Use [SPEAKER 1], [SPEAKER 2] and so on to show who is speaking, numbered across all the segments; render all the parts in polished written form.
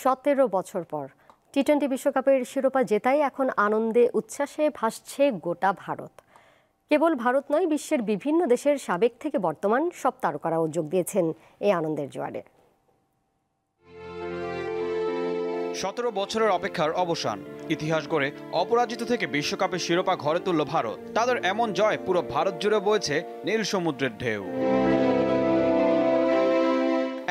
[SPEAKER 1] 17 বছর পর টি-20 বিশ্বকাপের শিরোপা জেতাই এখন আনন্দে উচ্ছ্বাসে ভাসছে গোটা ভারত। কেবল ভারত নয়, বিশ্বের বিভিন্ন দেশের সাবেক থেকে বর্তমান সব তারকারাও যোগ দিয়েছেন এই আনন্দের জোয়ারে।
[SPEAKER 2] 17 বছরের অপেক্ষার অবসান, ইতিহাস গড়ে অপরাজিত থেকে বিশ্বকাপের শিরোপা ঘরে তুলল ভারত। তাদের এমন জয় পুরো ভারত জুড়ে বইছে নীল সমুদ্রের ঢেউ।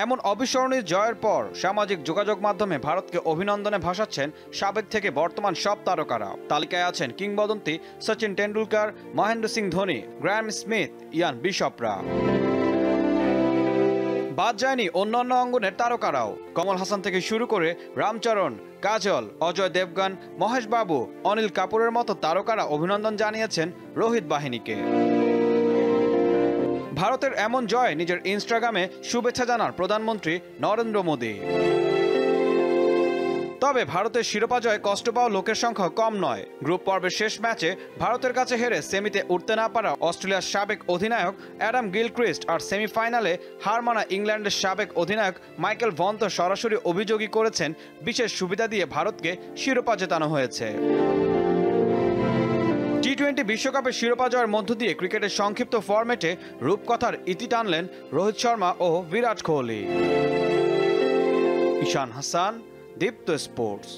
[SPEAKER 2] এমন অবিস্মরণীয় জয়ের পর সামাজিক যোগাযোগ মাধ্যমে ভারতকে অভিনন্দনে ভাসাচ্ছেন সাবেক থেকে বর্তমান সব তারকারা। তালিকায় আছেন কিংবদন্তি সচিন টেন্ডুলকার, মহেন্দ্র সিং ধোনি, গ্র্যাম স্মিথ, ইয়ান বিশপরা। বাদ যায়নি অন্যান্য অঙ্গনের তারকারাও। কমল হাসান থেকে শুরু করে রামচরণ, কাজল, অজয় দেবগন, মহেশ বাবু, অনিল কাপুরের মতো তারকারা অভিনন্দন জানিয়েছেন রোহিত বাহিনীকে। ভারতের এমন জয় নিজের ইনস্টাগ্রামে শুভেচ্ছা জানান প্রধানমন্ত্রী নরেন্দ্র মোদী। তবে ভারতের শিরোপা জয় কষ্ট পাওয়া লোকের সংখ্যা কম নয়। গ্রুপ পর্বের শেষ ম্যাচে ভারতের কাছে হেরে সেমিতে উঠতে না পারা অস্ট্রেলিয়ার সাবেক অধিনায়ক অ্যাডাম গিলক্রিস্ট আর সেমিফাইনালে হার মানা ইংল্যান্ডের সাবেক অধিনায়ক মাইকেল ভন তো সরাসরি অভিযোগই করেছেন বিশেষ সুবিধা দিয়ে ভারতকে শিরোপা জেতানো হয়েছে। টি-20 বিশ্বকাপের শিরোপা জয়ের মধ্য দিয়ে ক্রিকেটের সংক্ষিপ্ত ফরম্যাটে রূপকথার ইতি টানলেন রোহিত শর্মা ও বিরাট কোহলি। ঈশান হাসান, দীপ্ত স্পোর্টস।